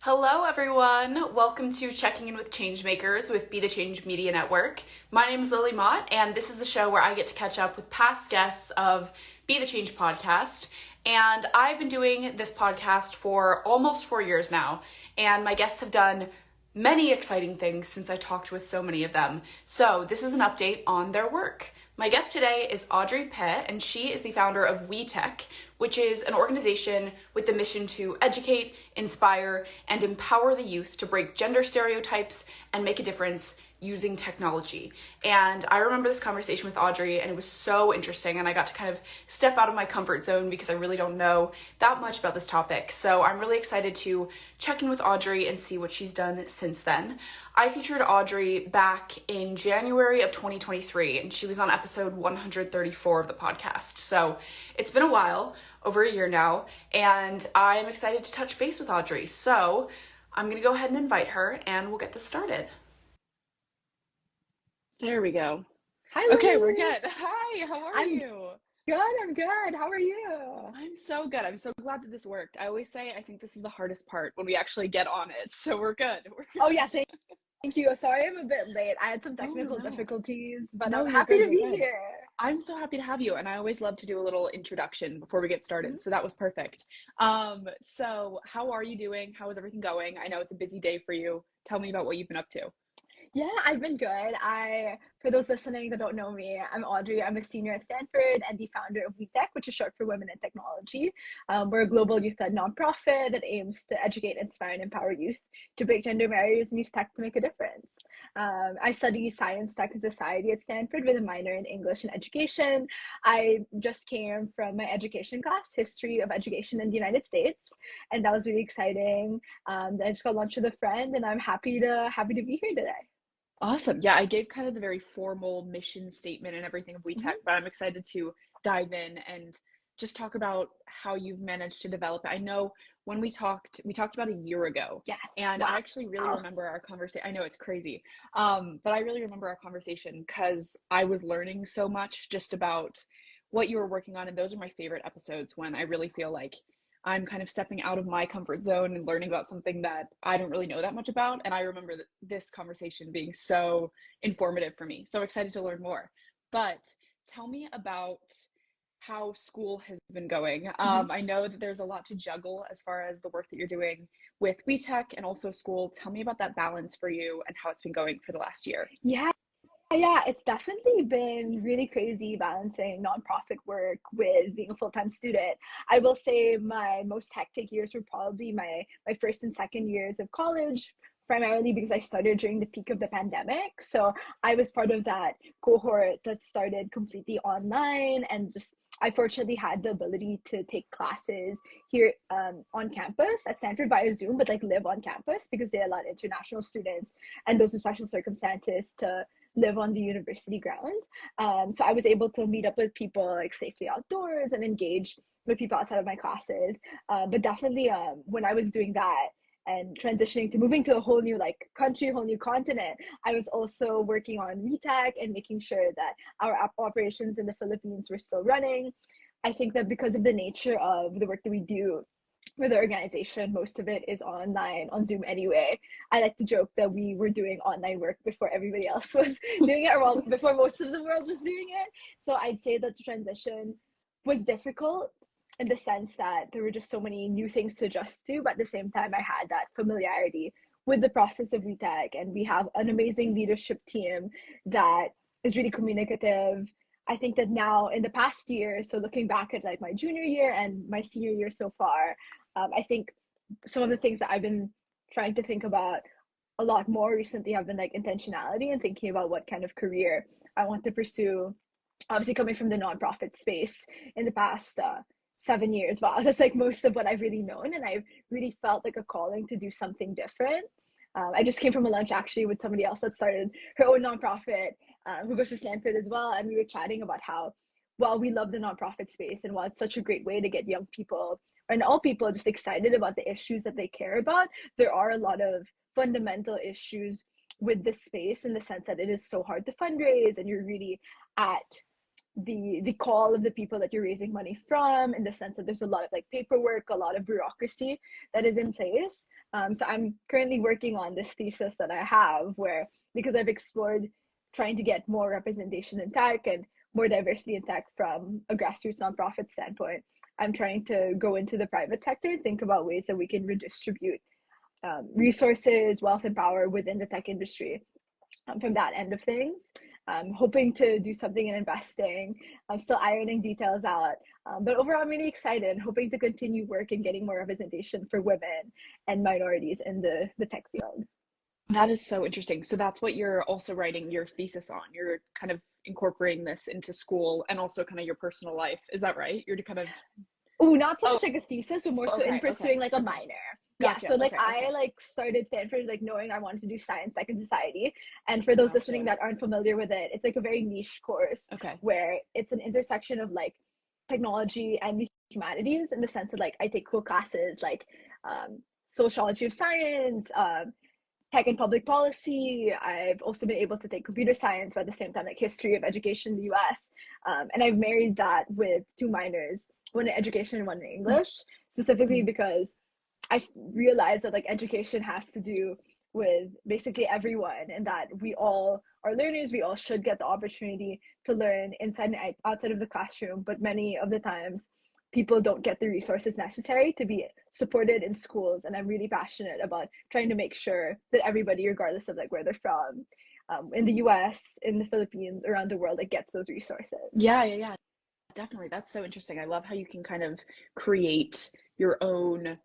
Hello, everyone. Welcome to Checking In with Changemakers with Be the Change Media Network. My name is Lily Mott, and this is the show where I get to catch up with past guests of Be the Change podcast. And I've been doing this podcast for almost 4 years now, and my guests have done many exciting things since I talked with so many of them. So this is an update on their work. My guest today is Audrey Pe, and she is the founder of WiTech, which is an organization with the mission to educate, inspire, and empower the youth to break gender stereotypes and make a difference using technology. And I remember this conversation with Audrey, and it was so interesting, and I got to kind of step out of my comfort zone because I really don't know that much about this topic. So I'm really excited to check in with Audrey and see what she's done since then. I featured Audrey back in January of 2023, and she was on episode 134 of the podcast. So it's been a while, over a year now, and I'm excited to touch base with Audrey. So I'm going to go ahead and invite her, and we'll get this started. There we go. Hi, Okay, Lily. we're good. Hi, how are you? I'm good. How are you? I'm so good. I'm so glad that this worked. I always say I think this is the hardest part when we actually get on it. So we're good. We're good. Oh yeah, thank you. Sorry I'm a bit late. I had some technical no. difficulties, but No, I'm you're happy good, to be you're good. here. I'm so happy to have you, and I always love to do a little introduction before we get started, so that was perfect. So how are you doing? How is everything going? I know it's a busy day for you. Tell me about what you've been up to. Yeah, I've been good. For those listening that don't know me, I'm Audrey. I'm a senior at Stanford and the founder of WiTech, which is short for Women in Technology. We're a global youth-led nonprofit that aims to educate, inspire, and empower youth to break gender barriers and use tech to make a difference. I study science, tech, and society at Stanford with a minor in English and education. I just came from my education class, History of Education in the United States, and that was really exciting. I just got lunch with a friend, and I'm happy to be here today. Awesome. Yeah, I gave kind of the very formal mission statement and everything of WeTech, but I'm excited to dive in and just talk about how you've managed to develop it. I know when we talked about a year ago. Yes. And Wow. I actually really remember our conversation. I know it's crazy. But I really remember our conversation because I was learning so much just about what you were working on. And those are my favorite episodes when I really feel like I'm kind of stepping out of my comfort zone and learning about something that I don't really know that much about. And I remember this conversation being so informative for me. So excited to learn more. But tell me about how school has been going. I know that there's a lot to juggle as far as the work that you're doing with WeTech and also school. Tell me about that balance for you and how it's been going for the last year. Yeah, it's definitely been really crazy balancing nonprofit work with being a full-time student. I will say my most hectic years were probably my first and second years of college, primarily because I started during the peak of the pandemic. So I was part of that cohort that started completely online, and just I fortunately had the ability to take classes here on campus at Stanford via Zoom, but like live on campus because they allowed international students and those with special circumstances to live on the university grounds. So I was able to meet up with people like safely outdoors and engage with people outside of my classes. But definitely when I was doing that and transitioning to moving to a whole new like country, whole new continent, I was also working on WeTech and making sure that our app operations in the Philippines were still running. I think that because of the nature of the work that we do for the organization, most of it is online on Zoom anyway. I like to joke that we were doing online work before everybody else was doing it, or before most of the world was doing it. So I'd say that the transition was difficult in the sense that there were just so many new things to adjust to, but at the same time, I had that familiarity with the process of WeTech, and we have an amazing leadership team that is really communicative. I think that now in the past year, so looking back at like my junior year and my senior year so far, I think some of the things that I've been trying to think about a lot more recently have been like intentionality and thinking about what kind of career I want to pursue. Obviously, coming from the nonprofit space in the past 7 years, wow, that's like most of what I've really known, and I've really felt like a calling to do something different. I just came from a lunch actually with somebody else that started her own nonprofit, who goes to Stanford as well, and we were chatting about how, while we love the nonprofit space and while it's such a great way to get young people and all people just excited about the issues that they care about, there are a lot of fundamental issues with this space in the sense that it is so hard to fundraise, and you're really at the call of the people that you're raising money from, in the sense that there's a lot of like paperwork, a lot of bureaucracy that is in place. So I'm currently working on this thesis that I have where, because I've explored trying to get more representation in tech and more diversity in tech from a grassroots nonprofit standpoint, I'm trying to go into the private sector and think about ways that we can redistribute resources, wealth, and power within the tech industry from that end of things. I'm hoping to do something in investing. I'm still ironing details out. But overall, I'm really excited, hoping to continue work and getting more representation for women and minorities in the tech field. That is so interesting. So that's what you're also writing your thesis on. You're kind of incorporating this into school and also kind of your personal life. Is that right? You're kind of Oh, not so much like a thesis, but more so in okay, pursuing like a minor. Yeah, Gotcha. so like Okay, I okay. like started Stanford like knowing I wanted to do science, tech, and society. And for those listening Gotcha. that aren't familiar with it, it's like a very niche course Okay. where it's an intersection of like technology and the humanities, in the sense that like I take cool classes like sociology of science, tech and public policy. I've also been able to take computer science, but at the same time like history of education in the US. And I've married that with two minors, one in education and one in English, specifically Mhm. because I realized that like education has to do with basically everyone, and that we all are learners. We all should get the opportunity to learn inside and outside of the classroom, but many of the times people don't get the resources necessary to be supported in schools. And I'm really passionate about trying to make sure that everybody, regardless of like where they're from, in the US, in the Philippines, around the world, like gets those resources. Yeah, yeah, yeah. Definitely. That's so interesting. I love how you can kind of create your own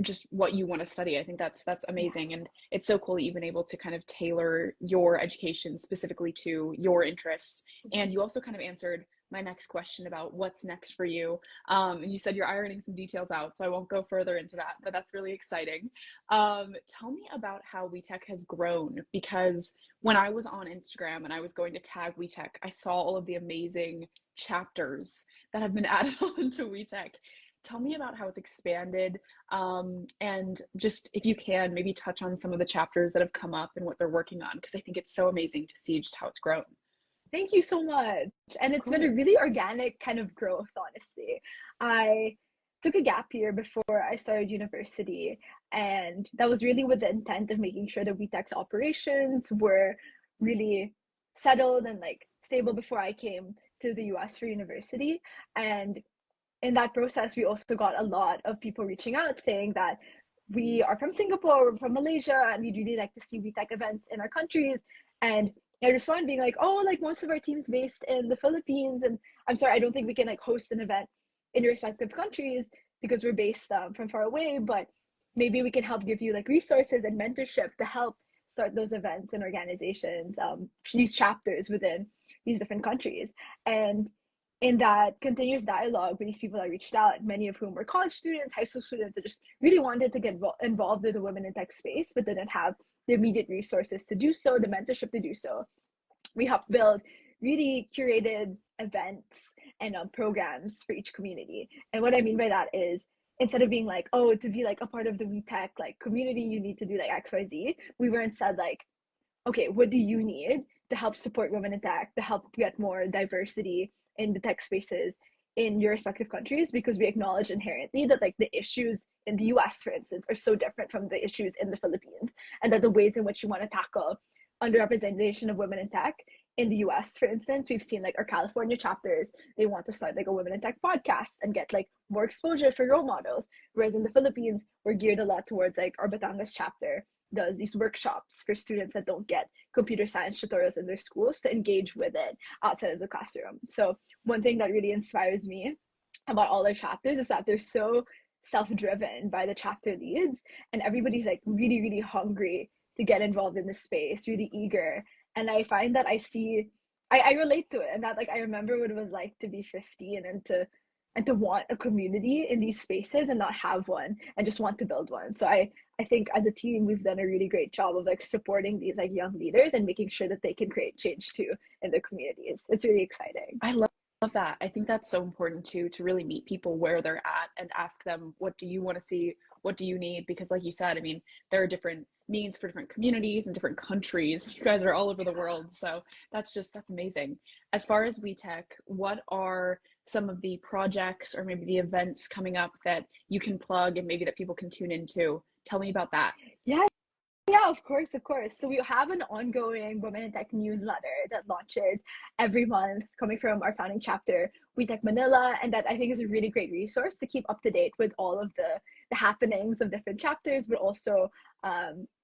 just what you want to study. I think that's Yeah. amazing. And it's so cool that you've been able to kind of tailor your education specifically to your interests. And you also kind of answered my next question about what's next for you. And you said you're ironing some details out, so I won't go further into that, but that's really exciting. Tell me about how WiTech has grown, because when I was on Instagram and I was going to tag WiTech, I saw all of the amazing chapters that have been added on to WiTech. Tell me about how it's expanded, and just if you can, maybe touch on some of the chapters that have come up and what they're working on, because I think it's so amazing to see just how it's grown. Thank you so much. And Of it's been a course. really organic kind of growth, honestly. I took a gap year before I started university, and that was really with the intent of making sure that WeTech's operations were really settled and like stable before I came to the US for university. And in that process, we also got a lot of people reaching out saying that we are from Singapore, we're from Malaysia, and we'd really like to see WeTech events in our countries. And I responded being like, oh, like most of our team's based in the Philippines, and I'm sorry, I don't think we can like host an event in your respective countries because we're based from far away, but maybe we can help give you like resources and mentorship to help start those events and organizations, these chapters within these different countries. And in that continuous dialogue with these people that reached out, many of whom were college students, high school students, that just really wanted to get involved in the women in tech space, but didn't have the immediate resources to do so, the mentorship to do so. We helped build really curated events and programs for each community. And what I mean by that is, instead of being like, oh, to be like a part of the WeTech like community, you need to do like XYZ, we were instead like, okay, what do you need to help support women in tech, to help get more diversity in the tech spaces in your respective countries? Because we acknowledge inherently that like the issues in the US, for instance, are so different from the issues in the Philippines, and that the ways in which you want to tackle underrepresentation of women in tech in the US, for instance, we've seen like our California chapters, they want to start like a women in tech podcast and get like more exposure for role models. Whereas in the Philippines, we're geared a lot towards like our Batangas chapter does these workshops for students that don't get computer science tutorials in their schools to engage with it outside of the classroom. So one thing that really inspires me about all their chapters is that they're so self-driven by the chapter leads, and everybody's like really, really hungry to get involved in the space, really eager. And I find that I relate to it, and that like I remember what it was like to be 15 and to want a community in these spaces and not have one and just want to build one. So I think as a team, we've done a really great job of like supporting these like young leaders and making sure that they can create change too in their communities. It's really exciting. I love that. I think that's so important too, to really meet people where they're at and ask them, what do you want to see? what do you need? Because like you said, I mean, there are different needs for different communities and different countries. You guys are all over the world. So that's amazing. As far as WiTech, what are some of the projects or maybe the events coming up that you can plug and maybe that people can tune into? Tell me about that. Yeah, yeah, of course, of course. So we have an ongoing Women in Tech newsletter that launches every month, coming from our founding chapter, WeTech Manila, and that I think is a really great resource to keep up to date with all of the happenings of different chapters, but also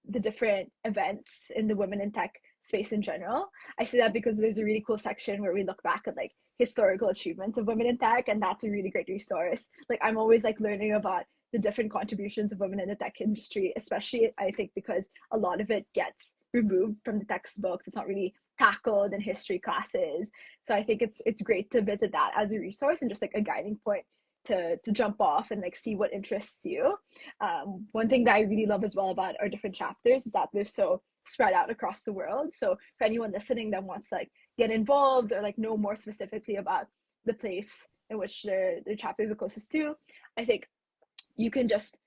the different events in the Women in Tech space in general. I say that because there's a really cool section where we look back at like historical achievements of women in tech, and that's a really great resource. Like I'm always like learning about the different contributions of women in the tech industry, especially I think because a lot of it gets removed from the textbooks. It's not really tackled in history classes. So I think it's great to visit that as a resource and just like a guiding point to jump off and like see what interests you. One thing that I really love as well about our different chapters is that they're so spread out across the world. So for anyone listening that wants to like get involved or like know more specifically about the place in which their chapters are closest to, I think you can just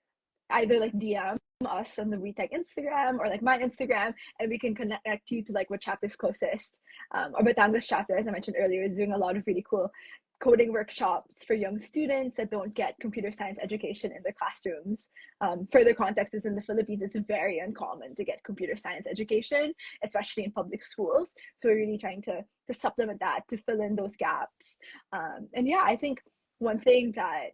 either like DM us on the WeTech Instagram or like my Instagram, and we can connect you to like what chapter's closest. Our Batangas chapter, as I mentioned earlier, is doing a lot of really cool coding workshops for young students that don't get computer science education in their classrooms. Further context is in the Philippines, it's very uncommon to get computer science education, especially in public schools. So we're really trying to supplement that, to fill in those gaps. And yeah, I think one thing that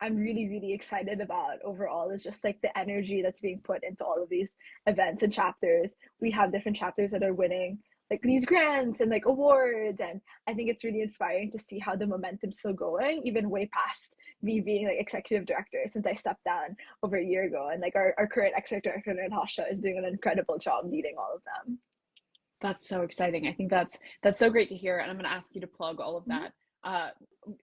I'm really, really excited about overall is just like the energy that's being put into all of these events and chapters. We have different chapters that are winning like these grants and like awards, and I think it's really inspiring to see how the momentum's still going, even way past me being like executive director, since I stepped down over a year ago. And like our current executive director, Natasha, is doing an incredible job leading all of them. That's so exciting. I think that's so great to hear. And I'm going to ask you to plug all of that uh,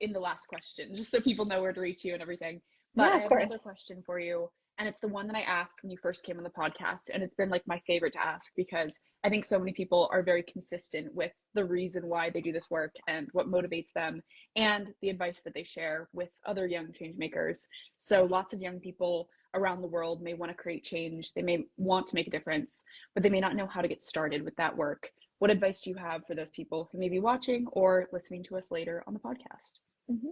in the last question, just so people know where to reach you and everything. But Yeah, I of have course. another question for you. And it's the one that I asked when you first came on the podcast. And it's been like my favorite to ask because I think so many people are very consistent with the reason why they do this work and what motivates them and the advice that they share with other young change makers. So lots of young people around the world may want to create change. They may want to make a difference, but they may not know how to get started with that work. What advice do you have for those people who may be watching or listening to us later on the podcast? Mhm.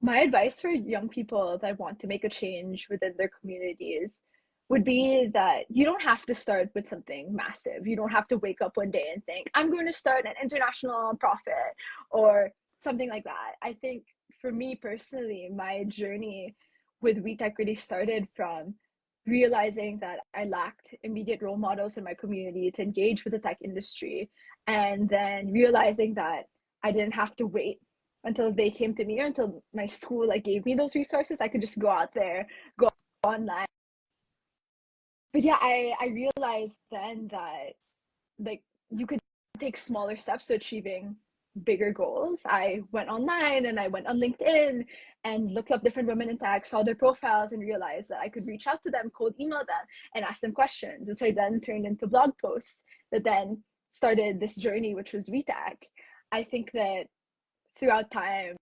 My advice for young people that want to make a change within their communities would be that you don't have to start with something massive. You don't have to wake up one day and think, I'm going to start an international nonprofit or something like that. I think for me personally, my journey with WeTech really started from realizing that I lacked immediate role models in my community to engage with the tech industry, and then realizing that I didn't have to wait until they came to me or until my school like gave me those resources. I could just go out there, go online. But yeah, I realized then that like you could take smaller steps to achieving bigger goals. I went online and I went on LinkedIn and looked up different women in tech, saw their profiles, and realized that I could reach out to them, cold email them, and ask them questions, which I then turned into blog posts that then started this journey, which was WeTech. I think that throughout time,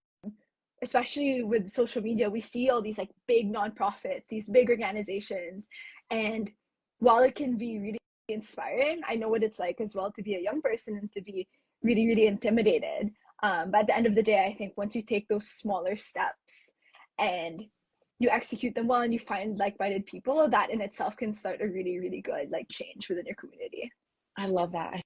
especially with social media, we see all these like big nonprofits, these big organizations. And while it can be really inspiring, I know what it's like as well to be a young person and to be really, really intimidated. But at the end of the day, I think once you take those smaller steps and you execute them well and you find like-minded people, that in itself can start a really, really good like change within your community. I love that. I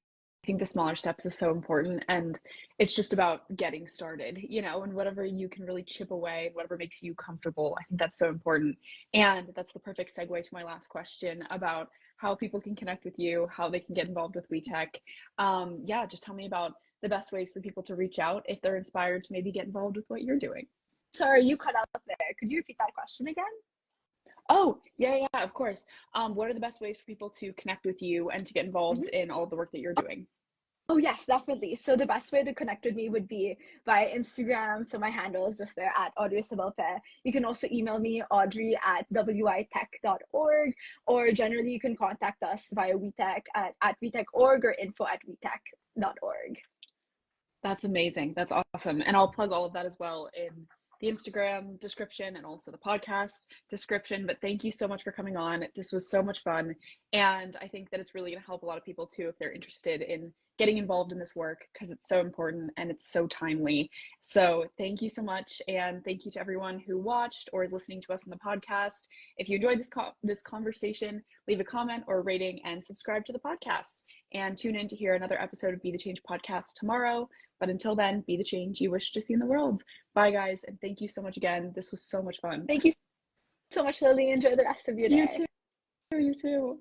think the smaller steps is so important and it's just about getting started, and whatever you can really chip away, whatever makes you comfortable. I think that's so important. And that's the perfect segue to my last question about how people can connect with you, how they can get involved with WeTech. Yeah, just tell me about the best ways for people to reach out if they're inspired to maybe get involved with what you're doing. Sorry, you cut out there. Could you repeat that question again? Oh, yeah, yeah, of course. What are the best ways for people to connect with you and to get involved Mhm. in all of the work that you're doing? Oh, yes, definitely. So the best way to connect with me would be via Instagram. So my handle is just there at Audrey Pe. You can also email me, Audrey at witech.org, or generally you can contact us via WeTech at WeTech.org or info at WeTech.org. That's amazing. That's awesome. And I'll plug all of that as well in the Instagram description and also the podcast description. But thank you so much for coming on. This was so much fun. And I think that it's really going to help a lot of people too if they're interested in getting involved in this work, because it's so important and it's so timely. So thank you so much. And thank you to everyone who watched or is listening to us on the podcast. If you enjoyed this conversation, leave a comment or a rating and subscribe to the podcast. And tune in to hear another episode of Be the Change podcast tomorrow. But until then, be the change you wish to see in the world. Bye, guys. And thank you so much again. This was so much fun. Thank you so much, Lily. Enjoy the rest of your day. You too. You too.